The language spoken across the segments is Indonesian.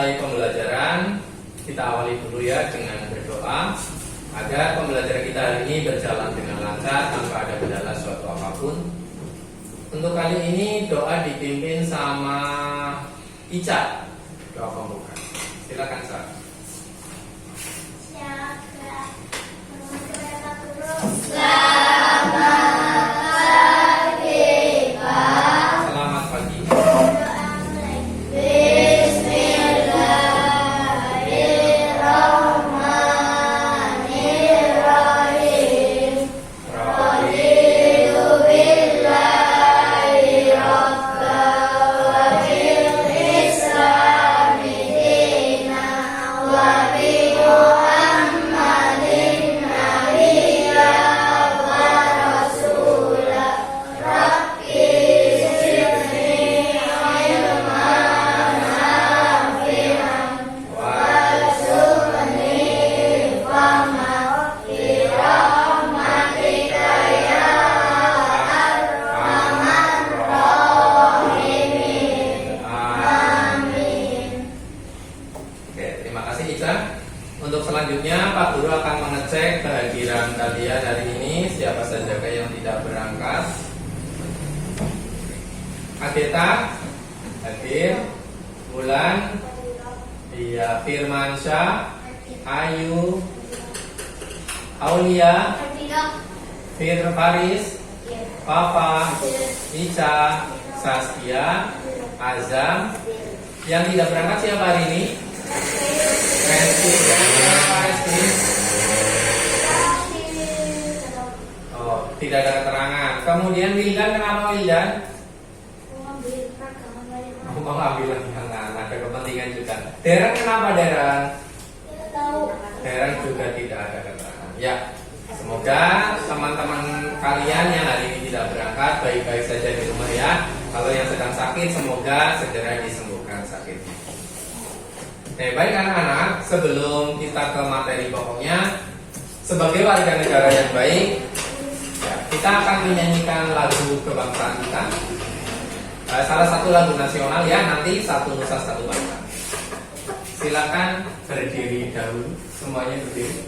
memulai pembelajaran, kita awali dulu ya dengan berdoa agar pembelajaran kita hari ini berjalan dengan lancar tanpa ada kendala suatu apapun. Untuk kali ini doa dipimpin sama Ica, doa pembuka. Silakan Sa. Selamat pagi. Untuk selanjutnya Pak Guru akan mengecek kehadiran kalian hari ini, siapa saja yang tidak berangkat. Ageta hadir, Bulan, iya, Firmansyah, Ayu, Aulia, Faris, Papa, Ica, Saskia, Azam. Yang tidak berangkat siapa hari ini? Resti. Oh, tidak ada keterangan. Kemudian Wildan, kenapa Wildan? Mau ngambil lagi ada kepentingan juga. Deren, kenapa Deren? Deren juga tidak ada keterangan. Ya, semoga teman-teman kalian yang hari ini tidak berangkat baik-baik saja di rumah ya. Kalau yang sedang sakit, semoga segera disembuhkan sakitnya. Baik anak-anak, sebelum kita ke materi pokoknya, sebagai warga negara yang baik, ya, kita akan menyanyikan lagu kebangsaan kita. Salah satu lagu nasional ya, nanti Satu Nusa Satu Bangsa. Silakan berdiri dahulu, semuanya berdiri.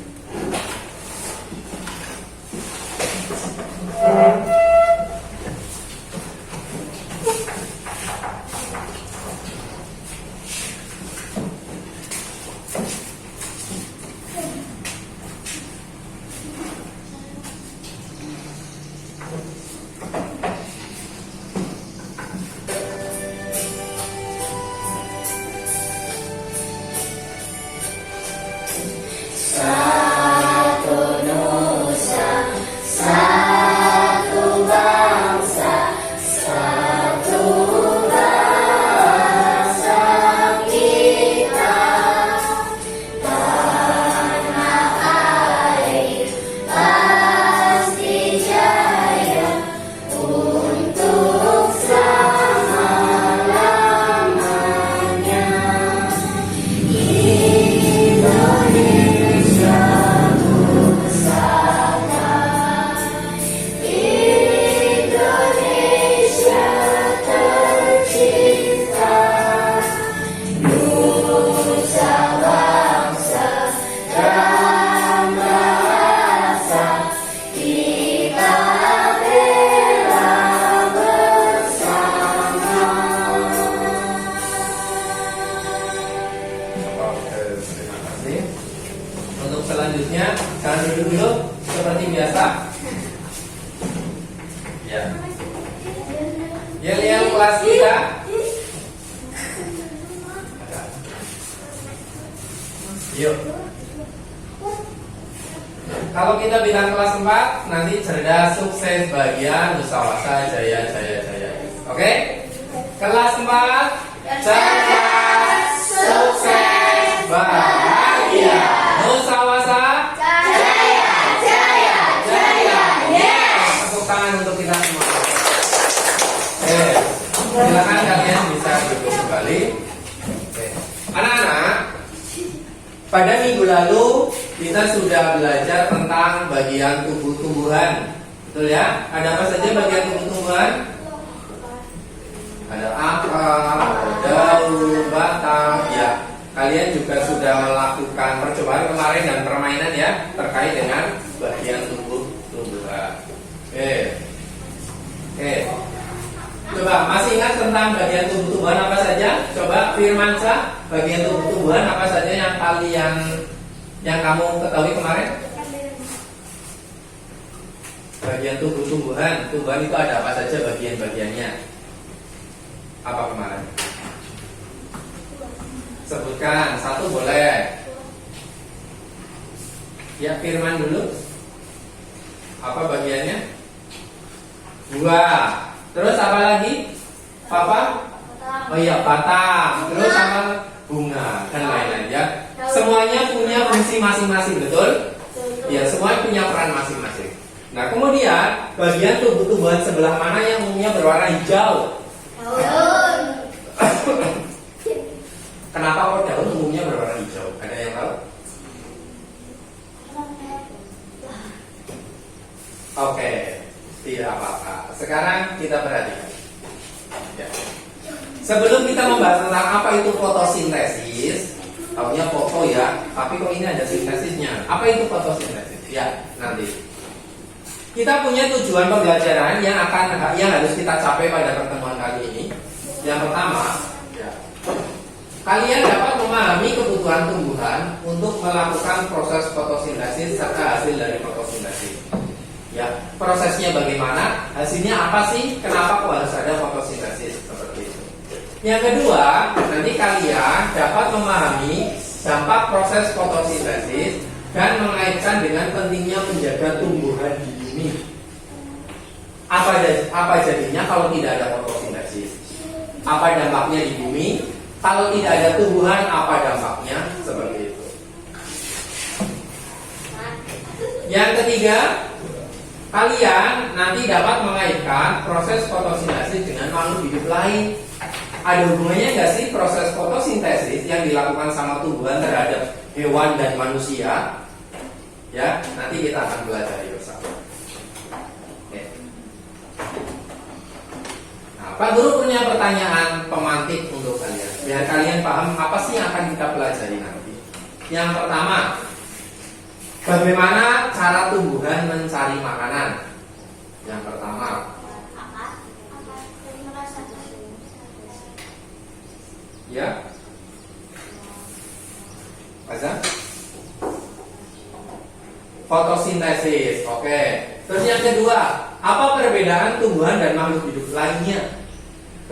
Selanjutnya, jangan duduk dulu seperti biasa. Ya. Yel kelas kita. Yuk. Kalau kita bilang kelas 4, nanti cerdas, sukses, bahagia, nusawasa, jaya, jaya, jaya. Oke? Kelas 4, cerdas, sukses, bahagia, nusawasa, jaya, jaya, jaya. Yes. Tepuk tangan untuk kita semua. Silakan kalian bisa duduk kembali. Anak-anak, pada minggu lalu kita sudah belajar tentang bagian tubuh-tumbuhan. Betul ya? Ada apa saja bagian tubuh-tumbuhan? Ada akar, ada daun, batang, ya. kalian juga sudah melakukan percobaan kemarin dan permainan ya terkait dengan bagian tumbuhan. Oke. Coba masih ingat tentang bagian tumbuhan apa saja? Coba Firmansyah, bagian tumbuhan apa saja yang kamu ketahui kemarin? Bagian tumbuhan itu ada apa saja bagian-bagiannya? Apa kemarin? Sebutkan, satu boleh. Ya, Firman dulu. Apa bagiannya? Buah. Terus apa lagi? Apa? Oh iya, batang. Terus sama bunga dan lain-lain ya. Semuanya punya fungsi masing-masing, betul? Ya, semuanya punya peran masing-masing. Nah, kemudian bagian tumbuhan sebelah mana yang umumnya berwarna hijau? Daun. Kenapa kok daun umumnya berwarna hijau? Ada yang tahu? Oke, tidak apa-apa. Sekarang kita perhatikan. Ya. Sebelum kita membahas tentang apa itu fotosintesis, taunya foto ya, tapi kok ini ada sintesisnya. Apa itu fotosintesis? Ya, nanti. Kita punya tujuan pembelajaran yang harus kita capai pada pertemuan kali ini. Yang pertama, ya, kalian dapat memahami kebutuhan tumbuhan untuk melakukan proses fotosintesis serta hasil dari fotosintesis. Ya, prosesnya bagaimana? Hasilnya apa sih? Kenapa kok harus ada fotosintesis seperti itu? Yang kedua, nanti kalian dapat memahami dampak proses fotosintesis dan mengaitkan dengan pentingnya menjaga tumbuhan di bumi. Apa jadinya kalau tidak ada fotosintesis? Apa dampaknya di bumi? Kalau tidak ada tumbuhan, apa dampaknya? Seperti itu. Yang ketiga, kalian nanti dapat mengaitkan proses fotosintesis dengan makhluk hidup lain. Ada hubungannya nggak sih proses fotosintesis yang dilakukan sama tumbuhan terhadap hewan dan manusia? Ya, nanti kita akan belajar bersama. Oke. Nah, Pak Guru punya pertanyaan pemantik untuk kalian, biar kalian paham apa sih yang akan kita pelajari nanti. Yang pertama, bagaimana cara tumbuhan mencari makanan? Yang pertama, ya, Azam? Fotosintesis, oke. Terus yang kedua, apa perbedaan tumbuhan dan makhluk hidup lainnya?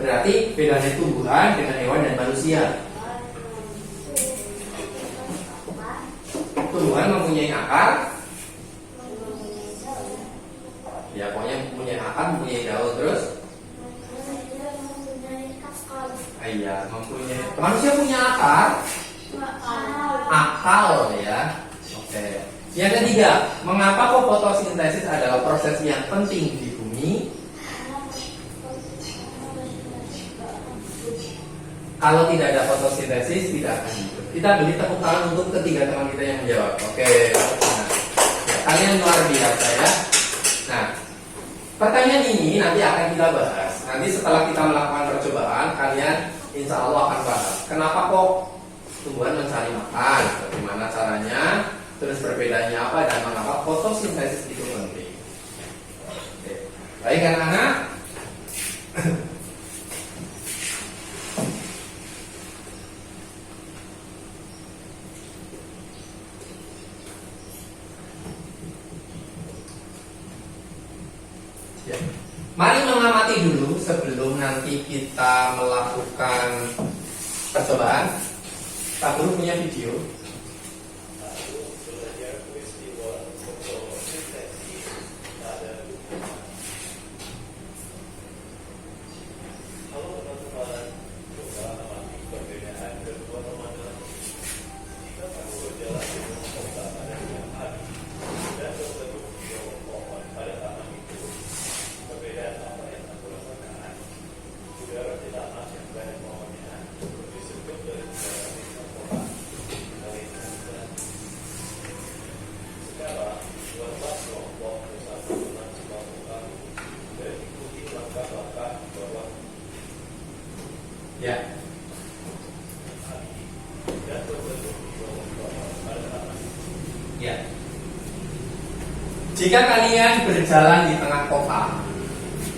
Berarti bedanya tumbuhan dengan hewan dan manusia. Tumbuhan mempunyai akar, ya pokoknya mempunyai akar, mempunyai daun. Terus, iya, mempunyai. Manusia punya akal ya. Oke. Yang ketiga, mengapa kok fotosintesis adalah proses yang penting di bumi? Kalau tidak ada fotosintesis, tidak akan hidup. Kita beri tepuk tangan untuk ketiga teman kita yang menjawab. Oke. Nah, kalian luar biasa ya. Nah, pertanyaan ini nanti akan kita bahas. Nanti setelah kita melakukan percobaan, kalian insya Allah akan paham. Kenapa kok tumbuhan mencari makan? Bagaimana caranya? Terus perbedaannya apa dan mengapa fotosintesis itu penting? Oke. Baik anak-anak. Ya. Mari mengamati dulu sebelum nanti kita melakukan percobaan. Pak Guru punya video. Jika kalian berjalan di tengah kota,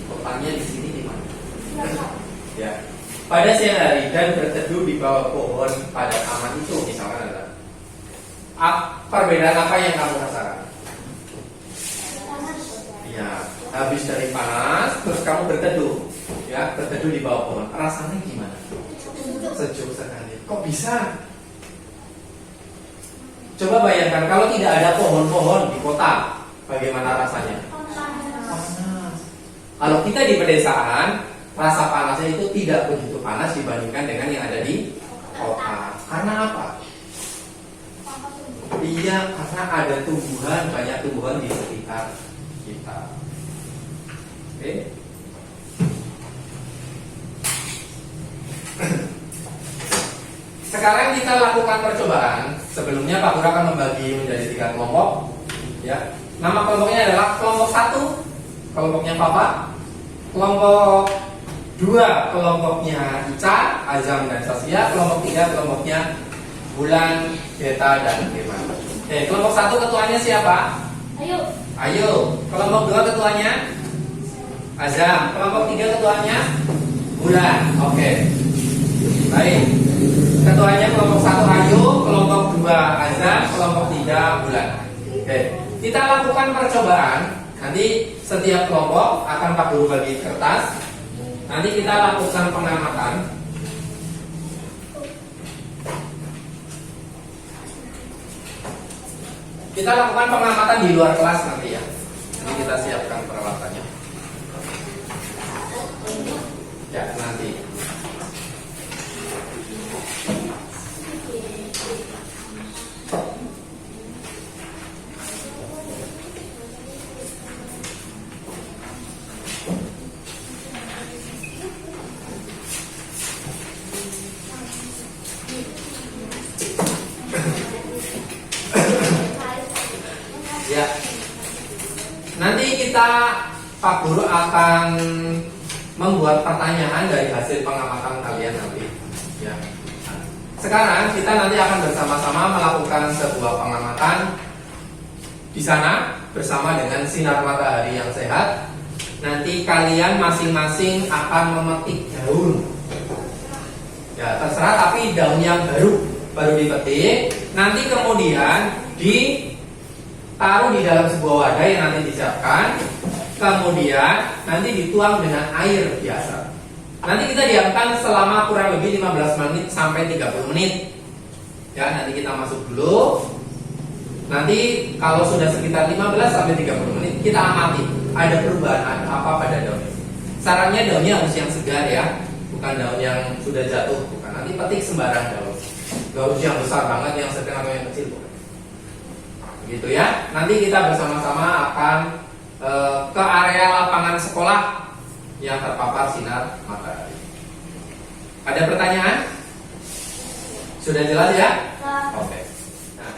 kotanya di sini di mana? Ya. Pada siang hari dan berteduh di bawah pohon pada taman itu, misalkan ada. Perbedaan apa yang kamu rasakan? Ya, habis dari panas, terus kamu berteduh, ya, berteduh di bawah pohon. Rasanya gimana? Sejuk sekali. Kok bisa? Coba bayangkan kalau tidak ada pohon-pohon di kota, bagaimana rasanya? Panas. Kalau kita di pedesaan, rasa panasnya itu tidak begitu panas dibandingkan dengan yang ada di kota. Karena apa? Iya, karena ada tumbuhan, banyak tumbuhan di sekitar kita. Oke. Sekarang kita lakukan percobaan. Sebelumnya Pak Guru akan membagi menjadi 3 kelompok. Ya, nama kelompoknya adalah kelompok 1, kelompoknya Papa. Kelompok 2, kelompoknya Ica, Azam dan Saskia. Kelompok 3, kelompoknya Bulan, Beta dan Firman. Oke, kelompok 1 ketuanya siapa? Ayo. Kelompok 2 ketuanya Azam. Kelompok 3 ketuanya Bulan. Oke. Baik. Ketuanya kelompok 1 Ayu, kelompok 2 Azam, kelompok 3 Bulan. Oke. Kita lakukan percobaan. Nanti setiap kelompok akan Pak Guru bagi kertas. Nanti kita lakukan pengamatan. Kita lakukan pengamatan di luar kelas nanti ya. Nanti kita siapkan peralatannya. Ya, nanti. Ya. Nanti kita Pak Guru akan membuat pertanyaan dari hasil pengamatan kalian nanti. Ya. Sekarang kita nanti akan bersama-sama melakukan sebuah pengamatan di sana bersama dengan sinar matahari yang sehat. Nanti kalian masing-masing akan memetik daun. Ya, terserah, tapi daun yang baru dipetik. Nanti kemudian ditaruh di dalam sebuah wadah yang nanti disiapkan. Kemudian nanti dituang dengan air biasa. Nanti kita diamkan selama kurang lebih 15 menit sampai 30 menit. Ya, nanti kita masuk dulu. Nanti kalau sudah sekitar 15 sampai 30 menit kita amati ada perubahan apa pada daun. Sarannya daunnya harus yang segar ya, bukan daun yang sudah jatuh. Bukan. Nanti petik sembarang daun. Daun yang besar banget, yang sedang atau yang kecil bukan. Gitu ya. Nanti kita bersama-sama akan ke area lapangan sekolah yang terpapar sinar matahari. Ada pertanyaan? Sudah jelas ya? Oke. Nah,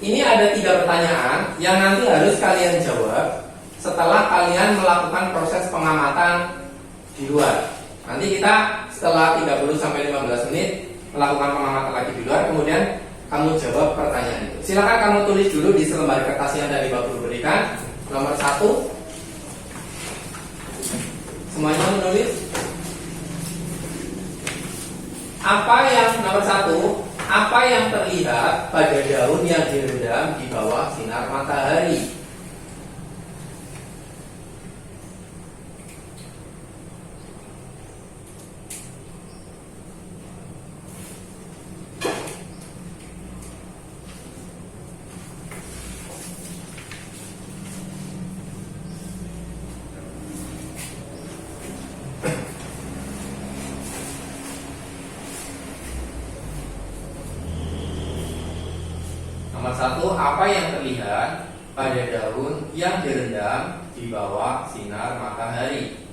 ini ada 3 pertanyaan yang nanti harus kalian jawab setelah kalian melakukan proses pengamatan di luar. Nanti kita setelah 30 sampai 15 menit melakukan pengamatan lagi di luar, kemudian kamu jawab pertanyaan itu. Silakan kamu tulis dulu di selembar kertas yang dari Pak Guru berikan. Nomor 1. Semuanya menulis. Nomor 1, apa yang terlihat pada daun yang direndam di bawah sinar matahari? Nomor 1, apa yang terlihat pada daun yang direndam di bawah sinar matahari?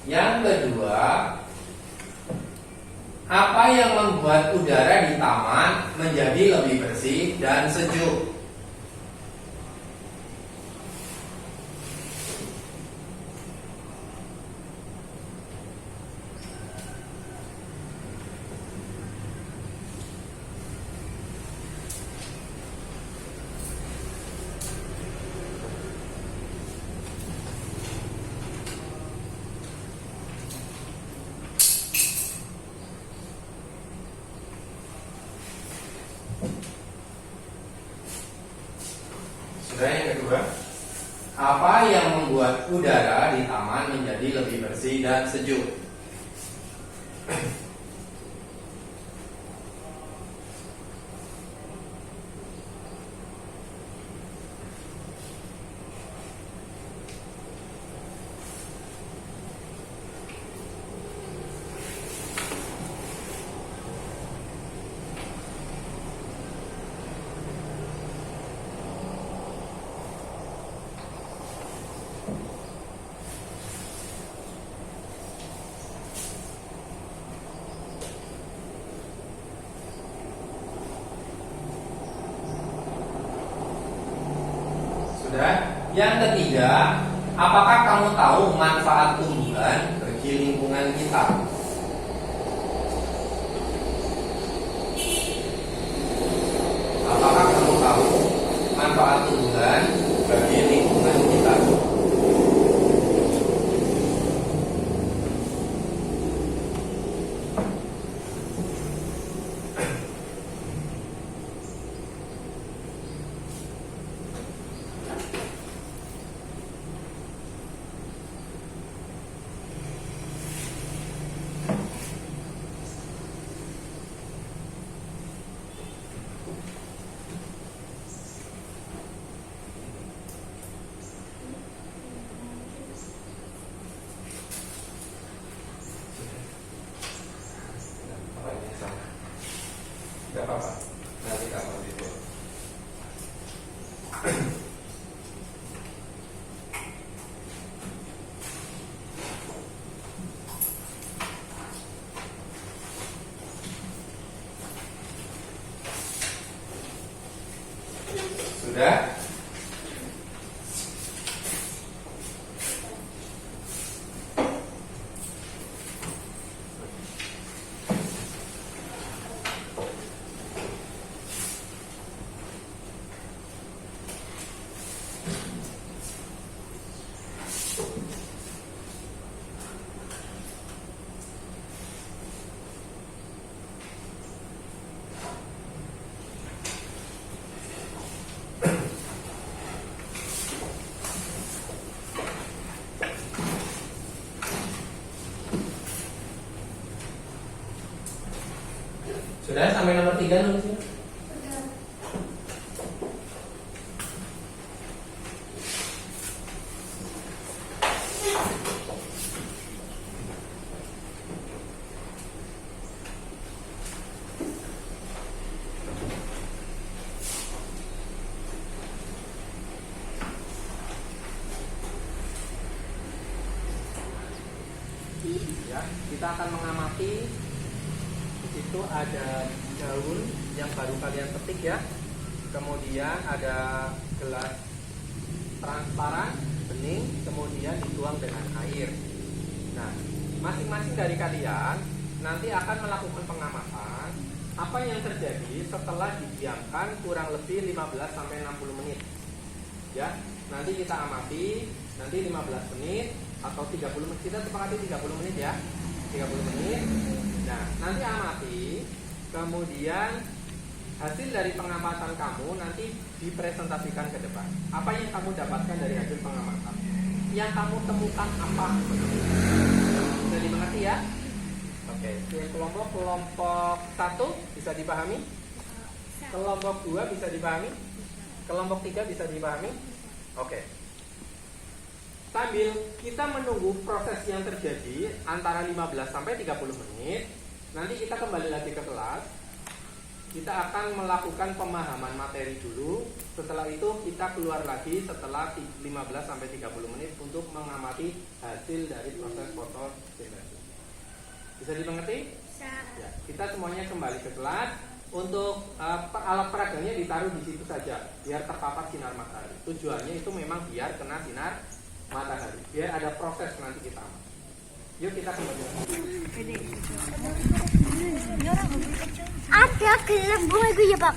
Yang kedua, apa yang membuat udara di taman menjadi lebih bersih dan sejuk? Coba. Apa yang membuat udara di taman menjadi lebih bersih dan sejuk? Yang ketiga, apakah kamu tahu manfaat tumbuhan bagi lingkungan kita? Apakah kamu tahu manfaat tumbuhan bagi lingkungan kita? Gak apa-apa, nanti kamu itu. Sudah? Sudah sampai nomor 3 nulisnya? Ya, kita akan mengamati. Itu ada daun yang baru kalian petik ya. Kemudian ada gelas transparan, bening, kemudian dituang dengan air. Nah, masing-masing dari kalian nanti akan melakukan pengamatan apa yang terjadi setelah didiamkan kurang lebih 15 sampai 60 menit. Ya, nanti kita amati nanti 15 menit atau 30 menit. Kita sepakati 30 menit ya. 30 menit. Nah, nanti amati, kemudian hasil dari pengamatan kamu nanti dipresentasikan ke depan. Apa yang kamu dapatkan dari hasil pengamatan? Yang kamu temukan apa? Bisa dimengerti ya? Oke, kelompok 1 bisa dipahami? Kelompok 2 bisa dipahami? Kelompok 3 bisa dipahami? Oke. Sambil kita menunggu proses yang terjadi antara 15 sampai 30 menit, nanti kita kembali lagi ke kelas. Kita akan melakukan pemahaman materi dulu. Setelah itu kita keluar lagi setelah 15 sampai 30 menit untuk mengamati hasil dari proses fotosintesis. Bisa dimengerti? Bisa. Ya, kita semuanya kembali ke kelas. Untuk alat peraganya ditaruh di situ saja biar terpapar sinar matahari. Tujuannya itu memang biar kena sinar matahari, biar ada proses nanti kita. Yuk kita kembali. Ada gelembung itu ya Pak.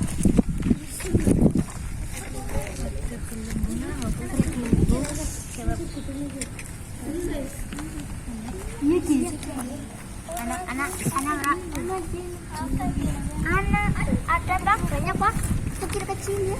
Iya sih. Anak ada Pak, banyak Pak, kecil-kecil ya.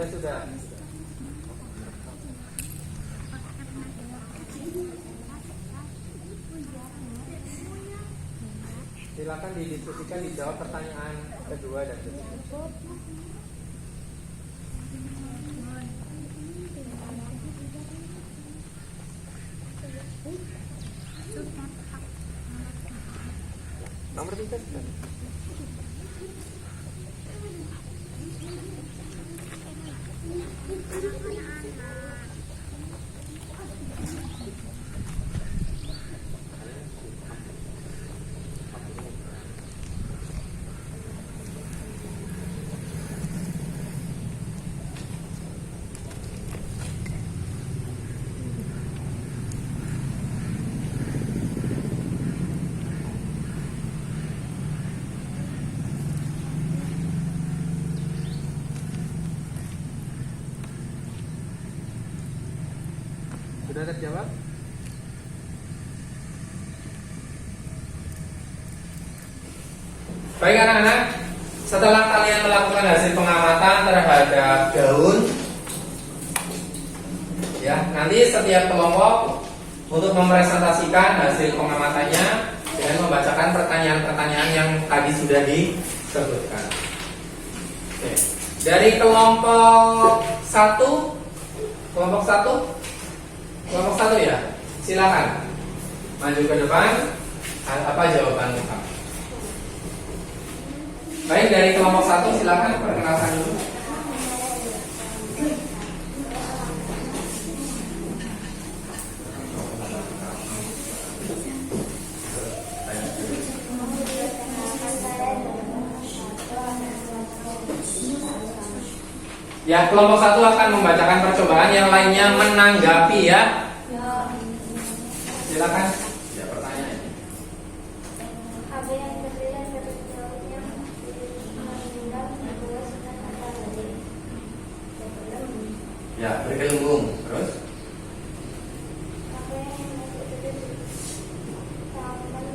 Sudah. Silakan didiskusikan, dijawab pertanyaan kedua dan ketiga. Nomor 3 sudah. Sudah terjawab? Baik anak-anak, setelah kalian melakukan hasil pengamatan terhadap daun, ya, nanti setiap kelompok untuk mempresentasikan hasil pengamatannya dengan membacakan pertanyaan-pertanyaan yang tadi sudah disebutkan. Oke. Dari kelompok 1, kelompok 1 ya, silakan maju ke depan. Apa jawaban kamu? Baik, dari kelompok 1 silakan perkenalkan dulu. Ya, kelompok 1 akan membacakan percobaan, yang lainnya menanggapi ya. Silakan. Ya, pertanyaannya. Apa yang terlihat dari jauhnya meninggal membuat sudah kata tadi. Ya, bergelembung. Terus? Apa yang terlihat taman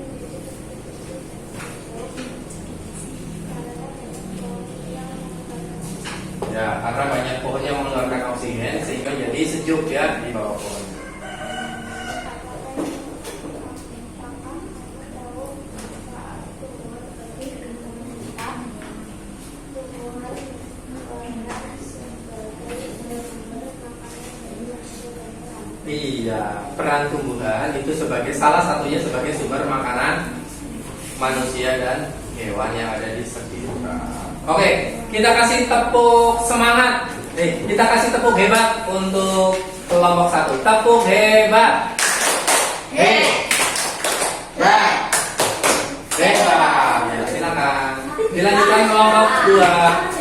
Ya, karena banyak pohon yang mengeluarkan oksigen sehingga jadi sejuk ya di bawah pohon. Iya, peran tumbuhan itu sebagai salah satunya sebagai sumber makanan manusia dan hewan yang ada di sekitar. Oke, kita kasih tepuk semangat. Kita kasih tepuk hebat untuk kelompok 1. Tepuk hebat. Hebat. Ya, silakan. Dilanjutkan kelompok 2.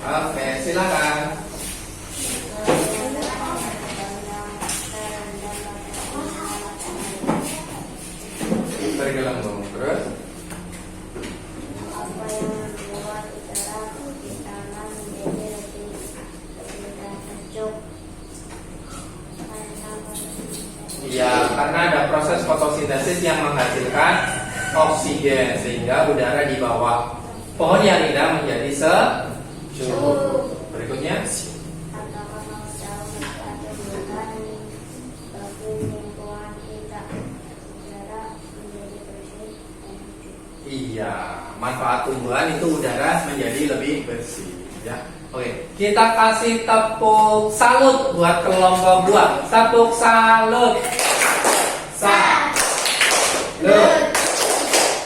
Oke, silakan. Bergelembung terus. Apa yang membuat udara di taman menjadi lebih sejuk? Iya, karena ada proses fotosintesis yang menghasilkan oksigen sehingga udara di bawah pohon yang indah menjadi sejuk. Berikutnya. Apakah mau tahu ada bertani bagi lingkungan kita udara menjadi bersih dan sejuk? Iya, manfaat tumbuhan itu udara menjadi lebih bersih ya. Oke, kita kasih tepuk salut buat kelompok 2. Tepuk salut.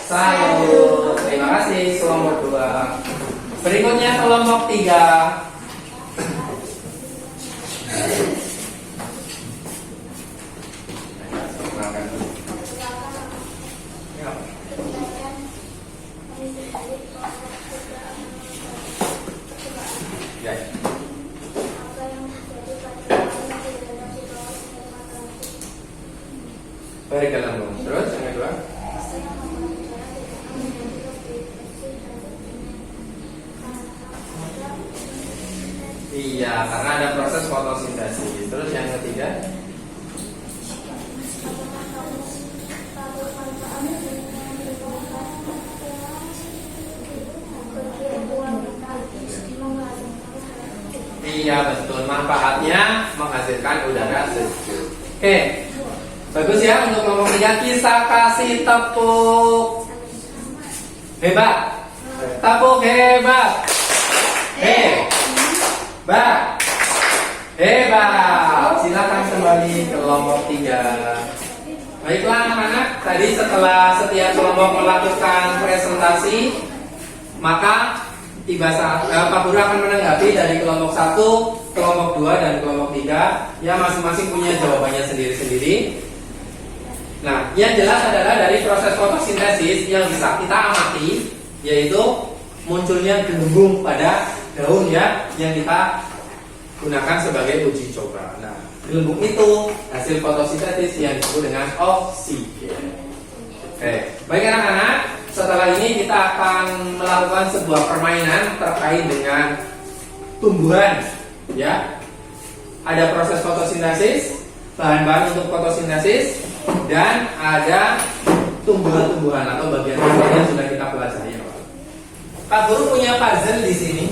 Salut. Terima kasih kelompok 2. Berikutnya kelompok 3. Ya. Apa yang terjadi pada orang yang tidak dapat dibawa Bergelembung. Terus yang kedua? Iya, karena ada proses fotosintesis. Terus yang ketiga? Iya betul, manfaatnya menghasilkan udara sejuk. Oke, bagus ya untuk kelompok 3. Kisah kasih tepuk hebat. Tepuk hebat. Hebat. Hebat. Silakan kembali ke kelompok 3. Baiklah anak-anak, tadi setelah setiap kelompok melakukan presentasi, maka tiba saat Pak Guru akan menanggapi dari kelompok 1, kelompok 2, dan kelompok 3 yang masing-masing punya jawabannya sendiri-sendiri. Nah, yang jelas adalah dari proses fotosintesis yang bisa kita amati, yaitu munculnya gelembung pada daun ya, yang kita gunakan sebagai uji coba. Nah, gelembung itu hasil fotosintesis yang disebut dengan oksigen. Oke, baik anak-anak. Setelah ini kita akan melakukan sebuah permainan terkait dengan tumbuhan, ya. Ada proses fotosintesis, bahan-bahan untuk fotosintesis, dan ada tumbuhan-tumbuhan atau bagian-bagian yang sudah kita pelajari. Pak Guru punya puzzle di sini.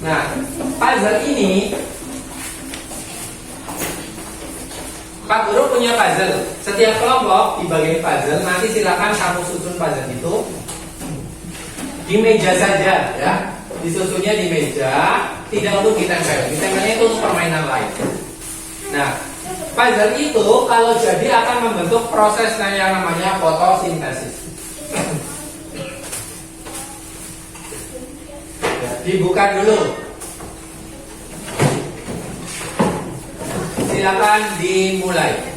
Nah, puzzle ini Pak Guru punya puzzle. Setiap kelompok di bagian puzzle nanti silakan kamu susun puzzle itu di meja saja ya. Disusunnya di meja, tidak untuk ditempel. Ditempelnya itu untuk permainan lain. Nah, puzzle itu kalau jadi akan membentuk proses yang namanya fotosintesis. Ya, dibuka dulu. Silakan dimulai.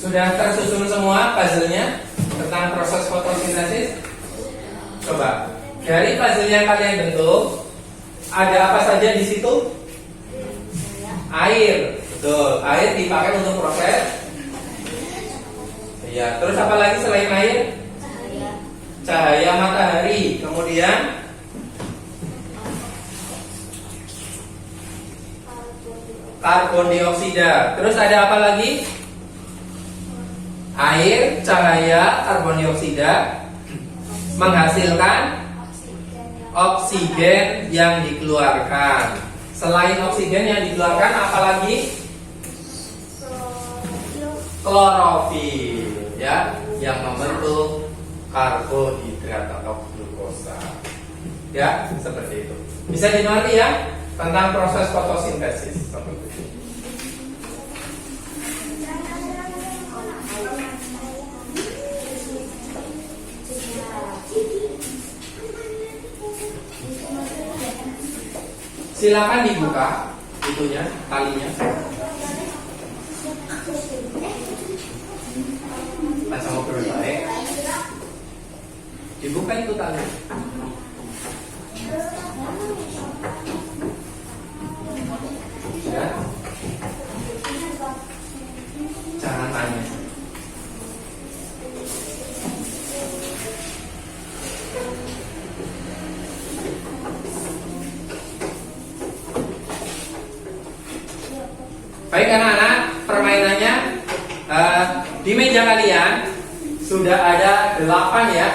Sudah tersusun semua puzzle-nya tentang proses fotosintesis? Coba dari puzzle yang kalian bentuk, ada apa saja di situ? Air. Betul. Air dipakai untuk proses. Iya. Terus apa lagi selain air? Cahaya matahari. Kemudian karbon dioksida. Terus ada apa lagi? Air, cahaya, karbon dioksida menghasilkan oksigen yang dikeluarkan. Selain oksigen yang dikeluarkan, apa lagi? Klorofil, ya, yang membentuk karbohidrat atau glukosa. Ya, seperti itu. Bisa dimengerti ya tentang proses fotosintesis seperti itu. Silakan dibuka itunya, talinya. Baca ngobrol baik. Dibuka itu tali. Ya. Jangan tanya. Baik anak-anak, permainannya di meja kalian sudah ada 8 ya.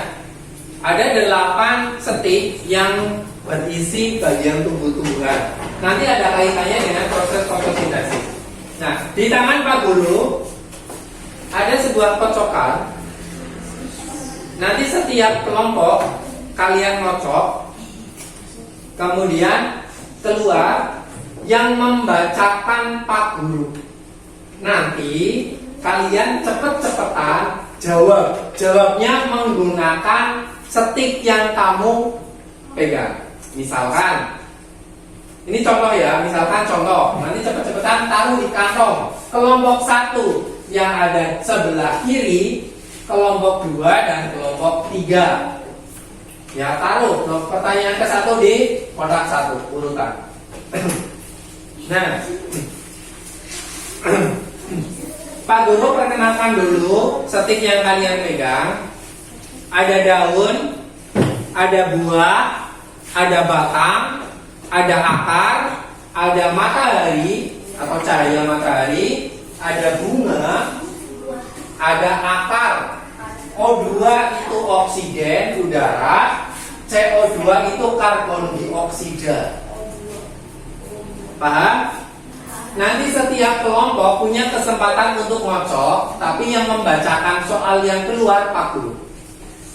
Ada 8 stick yang berisi bagian tumbuh-tumbuhan. Nanti ada kaitannya dengan proses fotosintesis. Nah, di tangan Pak Guru ada sebuah kocokan. Nanti setiap kelompok kalian ngocok, kemudian keluar yang membacakan Pak Guru. Nanti kalian cepet-cepetan jawab. Jawabnya menggunakan stick yang kamu pegang. Misalkan, ini contoh ya, misalkan contoh. Nanti cepet-cepetan taruh di kantong. Kelompok 1 yang ada sebelah kiri, kelompok 2 dan kelompok 3. Ya, taruh pertanyaan ke 1 di kotak 1 urutan. Nah, Pak Guru perkenalkan dulu stick yang kalian pegang. Ada daun, ada buah, ada batang, ada akar, ada matahari atau cahaya matahari, ada bunga, ada akar. O2 itu oksigen udara, CO2 itu karbon dioksida. Paham? Nanti setiap kelompok punya kesempatan untuk ngocok, tapi yang membacakan soal yang keluar Pak Guru.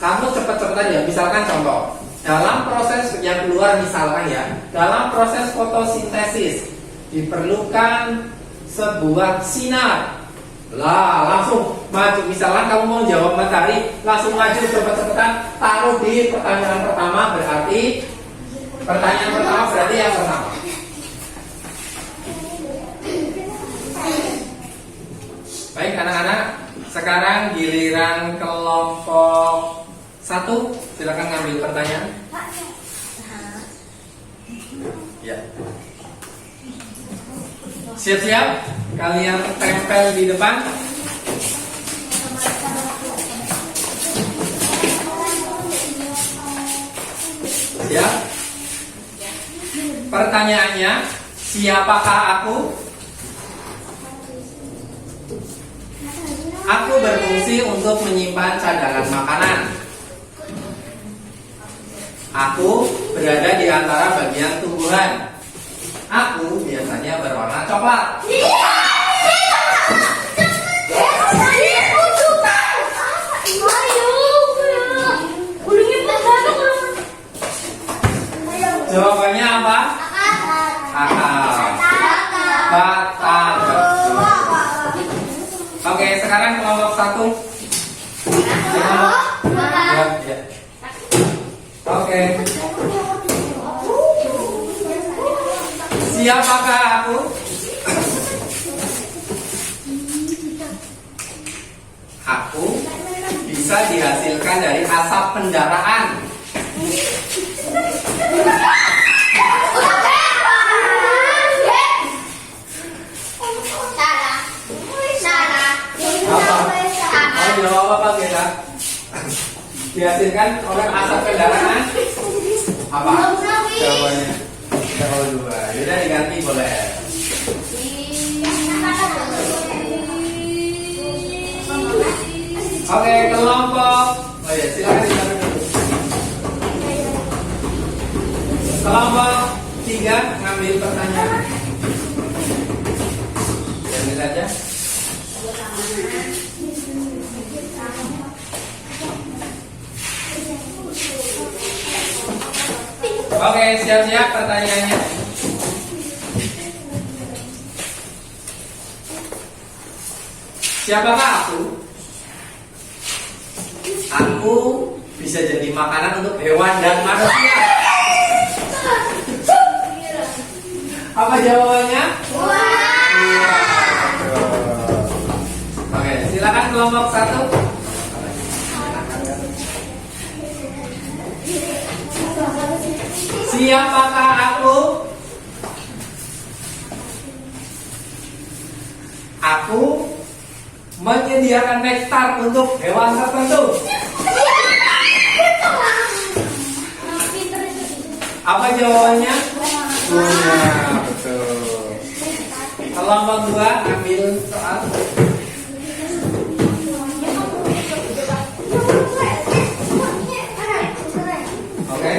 Kamu cepet-cepetan ya, misalkan contoh. Dalam proses yang keluar misalkan ya, dalam proses fotosintesis diperlukan sebuah sinar. Lah, langsung maju. Misalkan kamu mau jawab matahari, langsung maju cepet-cepetan, taruh di pertanyaan pertama berarti yang pertama. Baik anak-anak, sekarang giliran kelompok 1, silakan ngambil pertanyaan. Ya. Siap-siap, kalian tempel di depan. Siap. Pertanyaannya, siapakah aku? Aku berfungsi untuk menyimpan cadangan makanan. Aku berada di antara bagian tumbuhan. Aku biasanya berwarna coklat. Jawabannya apa? Akal. Batang. Oke, sekarang kelompok 1. Ya. Oke. Siapakah aku? Aku bisa dihasilkan dari asap kendaraan. jawab apa kita? Dihasilkan oleh asap kendaraan apa? Jawabannya CO2. Yaudah diganti boleh. Oke, kelompok. Oh ya, silakan dicatat dulu. Kelompok 3 ngambil pertanyaan. Ambil saja. Oke, siap-siap pertanyaannya. Siapakah aku? Aku bisa jadi makanan untuk hewan dan manusia. Apa jawabannya? Oke, silakan kelompok 1. Siapakah aku? Aku menyediakan nektar untuk hewan tertentu. Apa jawabannya? Bunga, betul. Kelompok 2 ambil soal. Oke.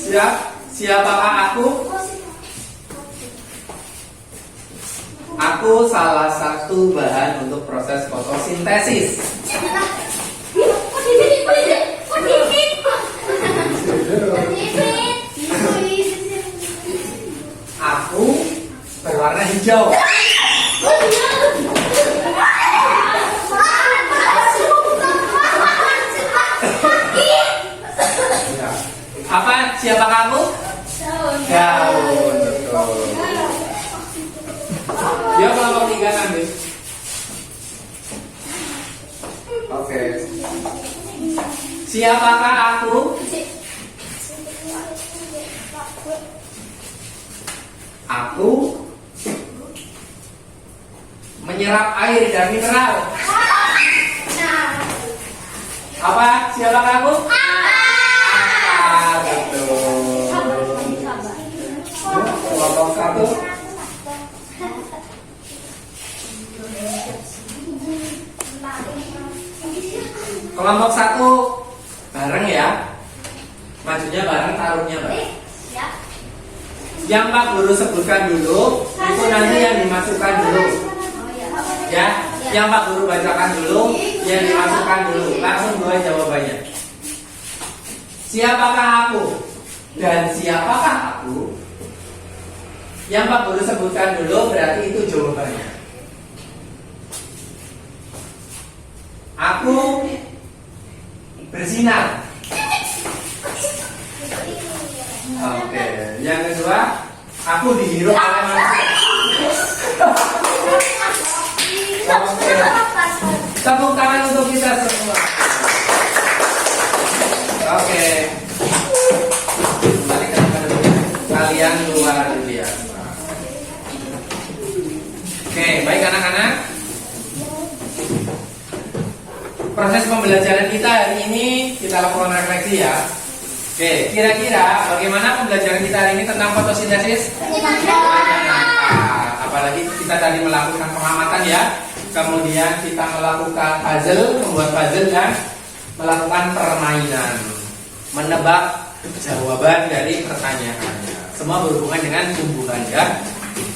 Siap? Siapakah aku? Aku salah satu bahan untuk proses fotosintesis. Aku berwarna hijau. Apa? Siapa kamu? Daun. Betul. Dia kelompok 3 ambil. Oke. Siapakah aku? Aku menyerap air dan mineral. Apa? Siapakah aku? Betul. Kelompok 1. Kelompok 1 bareng ya. Majunya bareng, taruhnya bareng. Yang Pak Guru sebutkan dulu, itu nanti yang dimasukkan dulu. Ya, yang Pak Guru bacakan dulu, yang dimasukkan dulu. Langsung dua jawabannya. Siapakah aku? Dan siapakah aku? Yang Pak Guru sebutkan dulu berarti itu jawabannya. Aku bersinar. Oke, yang kedua, aku dihirup oleh manusia. Oke, tepuk tangan untuk kita semua. Oke, kembalikan ke depan. Kalian luar biasa. Oke, baik anak-anak. Proses pembelajaran kita hari ini kita lakukan refleksi ya. Oke, kira-kira bagaimana pembelajaran kita hari ini tentang fotosintesis? Apalagi kita tadi melakukan pengamatan ya. Kemudian kita melakukan puzzle, membuat puzzle dan melakukan permainan, menebak jawaban dari pertanyaannya. Semua berhubungan dengan tumbuhan ya.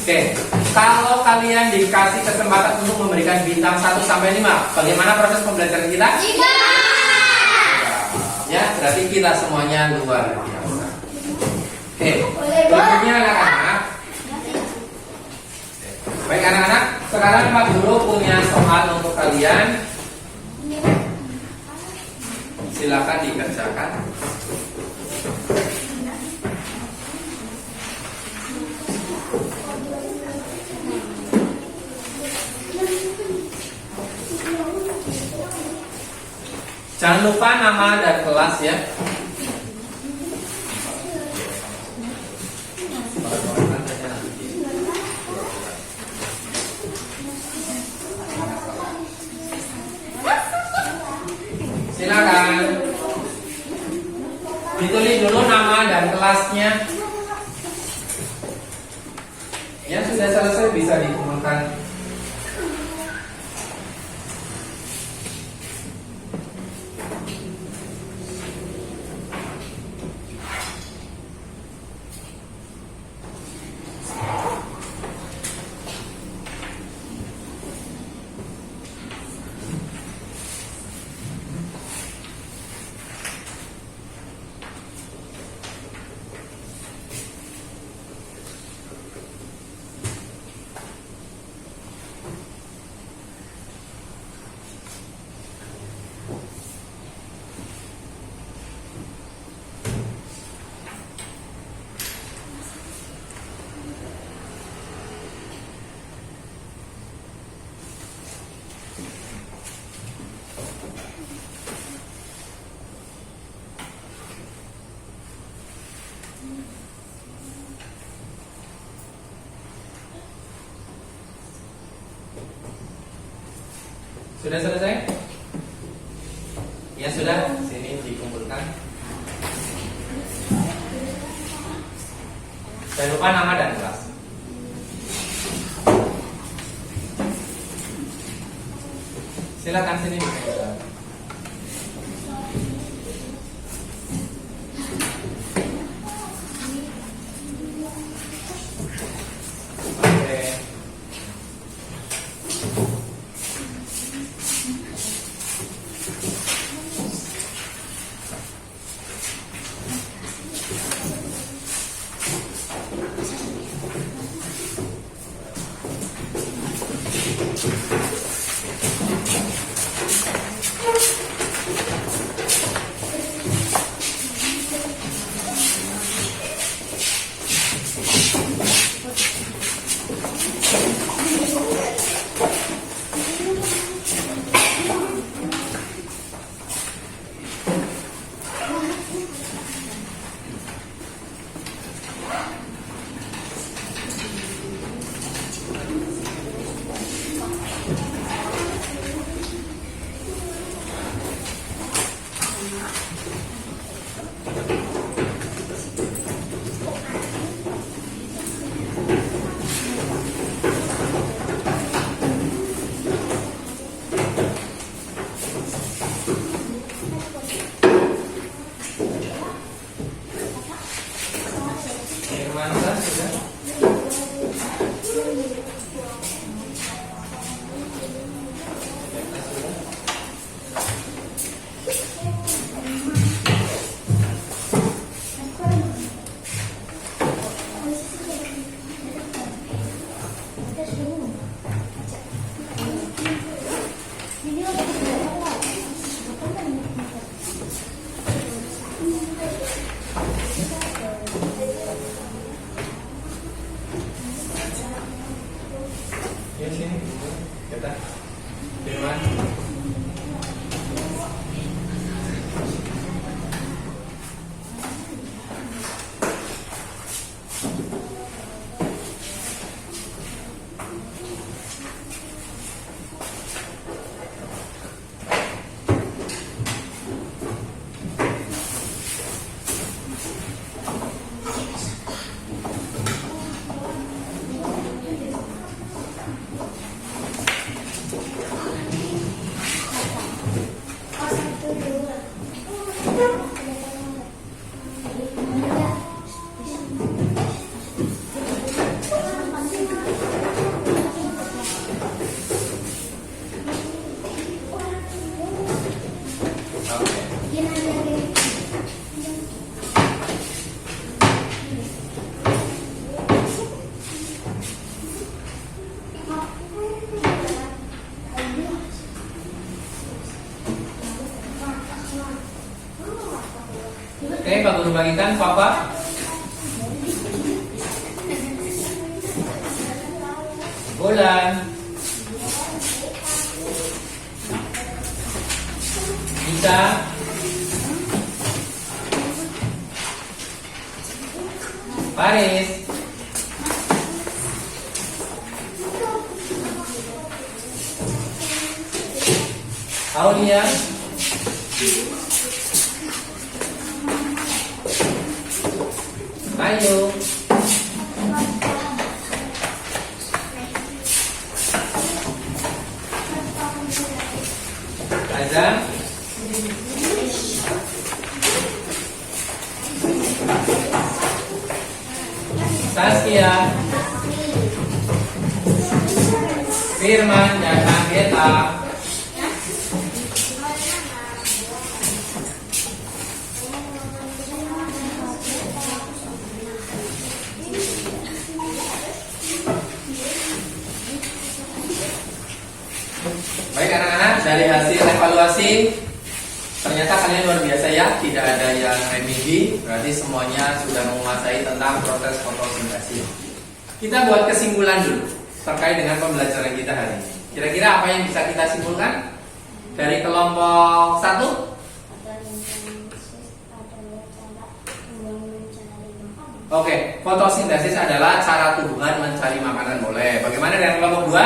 Oke, kalau kalian dikasih kesempatan untuk memberikan bintang 1 sampai 5, bagaimana proses pembelajaran kita? 5. Ya, berarti kita semuanya luar biasa. Oke, berikutnya anak-anak. Baik anak-anak, sekarang Pak Guru punya soal untuk kalian. Silakan dikerjakan. Jangan lupa nama dan kelas ya. kelasnya. Ya sudah selesai, bisa dikumpulkan. Sudah selesai? Ya sudah, sini dikumpulkan. Jangan lupa nama dan kelas. Silakan sini dikumpulkan. Oke. Firmansyah sudah. Ya sini, kita Firman. Oke, Pak Guru bagikan Papa. Bulan. Bisa. Paris. Aulia. Ayo. Azam. Saskia. Firman dan Anggeta. Baik anak-anak, dari hasil evaluasi ternyata kalian luar biasa ya, tidak ada yang remedi, berarti semuanya sudah menguasai tentang proses fotosintesis. Kita buat kesimpulan dulu terkait dengan pembelajaran kita hari ini. Kira-kira apa yang bisa kita simpulkan dari kelompok 1? Oke, fotosintesis adalah cara tumbuhan mencari makanan, boleh. Bagaimana dengan kelompok 2?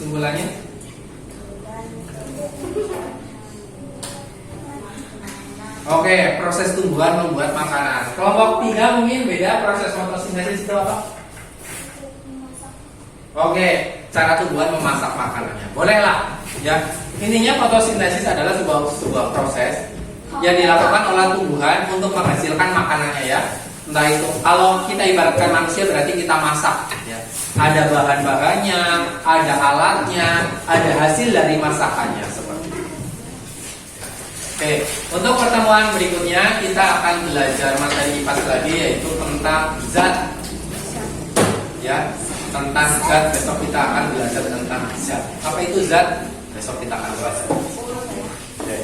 Simpulannya? Oke, proses tumbuhan membuat makanan. Kelompok 3 mungkin beda, proses fotosintesis itu apa? Oke, cara tumbuhan memasak makanannya. Bolehlah, ya. Intinya fotosintesis adalah sebuah proses yang dilakukan oleh tumbuhan untuk menghasilkan makanannya ya. Entah itu, kalau kita ibaratkan manusia berarti kita masak ya. Ada bahan-bahannya, ada alatnya, ada hasil dari masakannya seperti itu. Oke, untuk pertemuan berikutnya kita akan belajar materi IPA lagi, yaitu tentang zat. Ya, tentang zat. Besok kita akan belajar tentang zat. Apa itu zat? Besok kita akan belajar. Oke.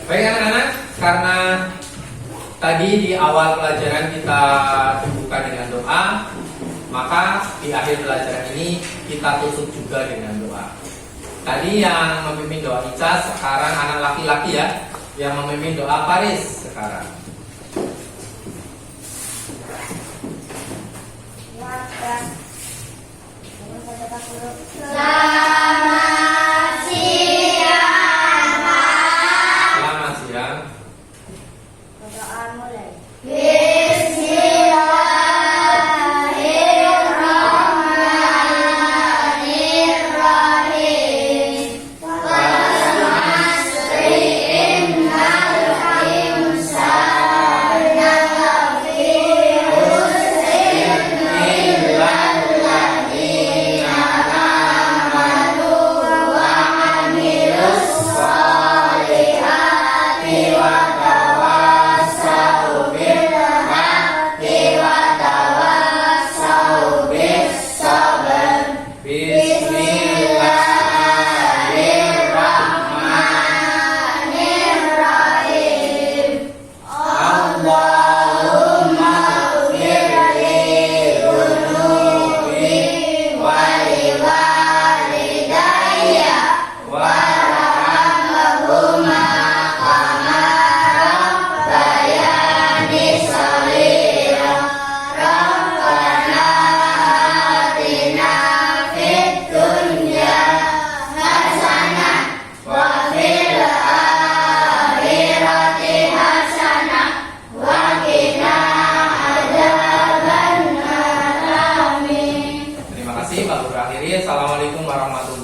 Baik anak-anak, karena tadi di awal pelajaran kita dibuka dengan doa, maka di akhir pelajaran ini kita tutup juga dengan doa. Tadi yang memimpin doa Ica, sekarang anak laki-laki ya, yang memimpin doa Paris sekarang. Selamat siang. Selamat siang. Berdoa mulai. Assalamualaikum warahmatullahi wabarakatuh.